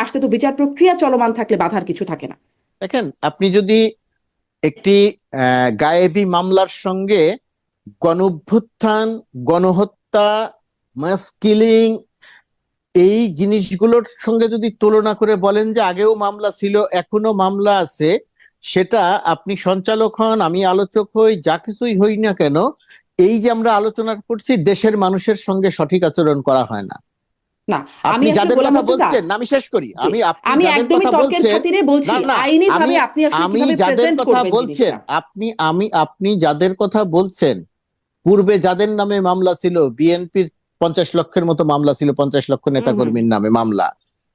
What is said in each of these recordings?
আসতে তো বিচার প্রক্রিয়া চলমান থাকলে বাধার কিছু থাকে না। দেখেন, আপনি যদি একটি গায়েবী মামলার সঙ্গে গণঅভ্যুত্থান, গণহত্যা, মাস কিলিং এই জিনিসগুলোর সঙ্গে যদি তুলনা করে বলেন যে আগেও মামলা ছিল এখনো মামলা আছে, সেটা আপনি সঞ্চালক হন, আমি আলোচক হই, যা কিছুই হই না কেন, এই যে আমরা আলোচনা করছি দেশের মানুষের সঙ্গে সঠিক আচরণ করা হয় না। না, আমি আপনি আসলে যাদের গোলাম কথা মুর্তজা, বলছেন, আমি শেষ করি, জি, আপনি আমি যাদের একদমই কথা তর্কের বলছেন, খাতিরে বলছি না না, আইনি আমি ভাবে আপনি আসলে আমি কিভাবে যাদের প্রেজেন্ট কথা করবেন বলছেন, জিনিসটা। আপনি যাদের কথা বলছেন, পূর্বে যাদের নামে মামলা ছিল, বিএনপির 50 লক্ষের মতো মামলা ছিল, 50 লক্ষ হুম হুম। নেতাকর্মীর নামে মামলা,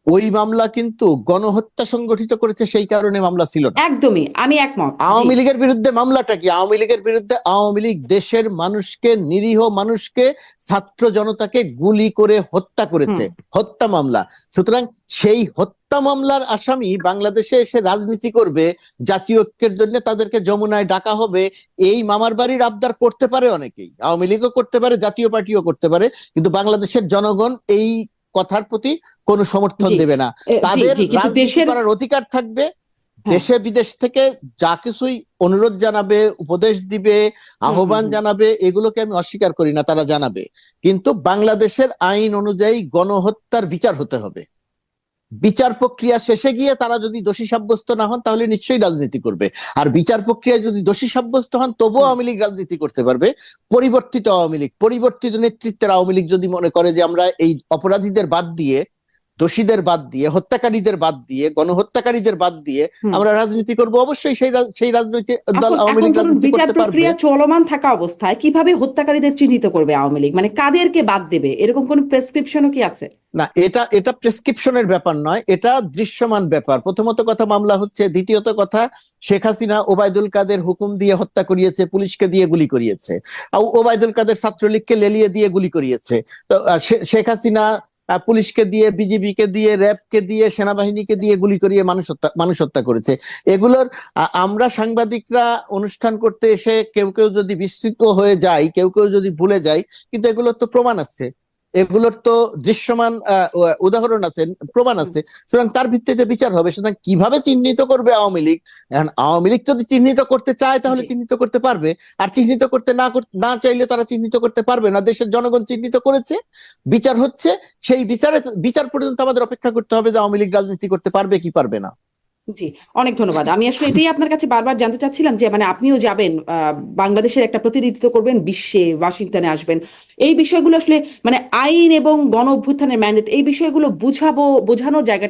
ওই মামলা কিন্তু গণহত্যা সংগঠিত করেছে, সেই কারণে মামলা ছিল না। একদমই আমি একমত, জি। আওয়ামী লীগের বিরুদ্ধে মামলাটা কি? আওয়ামী লীগের বিরুদ্ধে আওয়ামী লীগ দেশের মানুষকে, নিরীহ মানুষকে, ছাত্র জনতাকে গুলি করে হত্যা হুম। করেছে, হত্যা মামলা। সুতরাং সেই হত্যা মামলার আসামি বাংলাদেশে এসে রাজনীতি করবে, জাতীয় ঐক্যের জন্য তাদেরকে যমুনায় ডাকা হবে, এই মামার বাড়ির আবদার করতে পারে অনেকেই, আওয়ামী লীগও করতে পারে, জাতীয় পার্টিও করতে পারে, কিন্তু বাংলাদেশের জনগণ এই কথার প্রতি কোনো সমর্থন জি দেবে না। জি তাদের জি, কিন্তু রাজনীতি দেশের, করার অধিকার থাকবে, হ্যাঁ। দেশে বিদেশ থেকে যা কিছুই অনুরোধ জানাবে, উপদেশ দিবে, হুম হুম আহ্বান হুম। জানাবে, এগুলোকে আমি অস্বীকার করি না, তারা জানাবে। কিন্তু বাংলাদেশের আইন অনুযায়ী গণহত্যার বিচার হতে হবে। বিচার প্রক্রিয়া শেষে গিয়ে তারা যদি দোষী সাব্যস্ত না হন, তাহলে নিশ্চয়ই রাজনীতি করবে। আর বিচার প্রক্রিয়ায় যদি দোষী সাব্যস্ত হন, তবুও আওয়ামী লীগ রাজনীতি করতে পারবে। পরিবর্তিত আওয়ামী লীগ, পরিবর্তিত নেতৃত্বের আওয়ামী লীগ যদি মনে করে যে আমরা এই অপরাধীদের বাদ দিয়ে, দোষীদের বাদ দিয়ে, হত্যাকারীদের বাদ দিয়ে, গণহত্যাকারীদের বাদ দিয়ে হুম। আমরা রাজনীতি করব, অবশ্যই সেই রাজনৈতিক দল এখন আওয়ামী এখন লীগ ধরুন রাজনীতি বিচার করতে পারবে। প্রক্রিয়া চলমান থাকা অবস্থায় কিভাবে হত্যাকারীদের চিহ্নিত করবে আওয়ামী লীগ, মানে কাদেরকে বাদ দেবে, এরকম কোন প্রেসক্রিপশনও কি আছে? না, এটা এটা প্রেসক্রিপশনের ব্যাপার নয়, এটা দৃশ্যমান ব্যাপার। প্রথমত কথা, মামলা হচ্ছে। দ্বিতীয়ত কথা, শেখ হাসিনা ওবায়দুল কাদের হুকুম দিয়ে হত্যা করিয়েছে, পুলিশকে দিয়ে গুলি করিয়েছে। ওবায়দুল কাদের ছাত্রলীগকে লেলিয়ে দিয়ে গুলি করিয়েছে। তো শেখ হাসিনা পুলিশকে দিয়ে, বিজিবিকে দিয়ে, র্যাবকে দিয়ে, সেনাবাহিনীকে দিয়ে গুলি করিয়ে মানুষ হত্যা করেছে। এগুলোর আমরা সাংবাদিকরা অনুষ্ঠান করতে এসে কেউ কেউ যদি বিস্মিত হয়ে যায়, কেউ কেউ যদি ভুলে যায়, কিন্তু এগুলোর তো প্রমাণ আছে, এগুলোর তো দৃশ্যমান উদাহরণ আছে, প্রমাণ আছে। সুতরাং তার ভিত্তিতে বিচার হবে। সুতরাং কিভাবে চিহ্নিত করবে আওয়ামী লীগ? এখন আওয়ামী লীগ যদি চিহ্নিত করতে চায় তাহলে জি চিহ্নিত করতে পারবে, আর চিহ্নিত করতে না চাইলে তারা চিহ্নিত করতে পারবে না। দেশের জনগণ চিহ্নিত করেছে, বিচার হচ্ছে, সেই বিচার পর্যন্ত আমাদের অপেক্ষা করতে হবে যে আওয়ামী লীগ রাজনীতি করতে পারবে কি পারবে না। জি, অনেক ধন্যবাদ। আমি আসলে এটাই আপনার কাছে বারবার জানতে চাচ্ছিলাম যে মানে আপনিও যাবেন, বাংলাদেশের একটা প্রতিনিধিত্ব করবেন বিশ্বে, ওয়াশিংটনে আসবেন, এই বিষয়গুলো আসলে মানে আইন এবং গণ অভ্যুত্থানের ম্যান্ডেট, এই বিষয়গুলো বোঝানোর জায়গাটা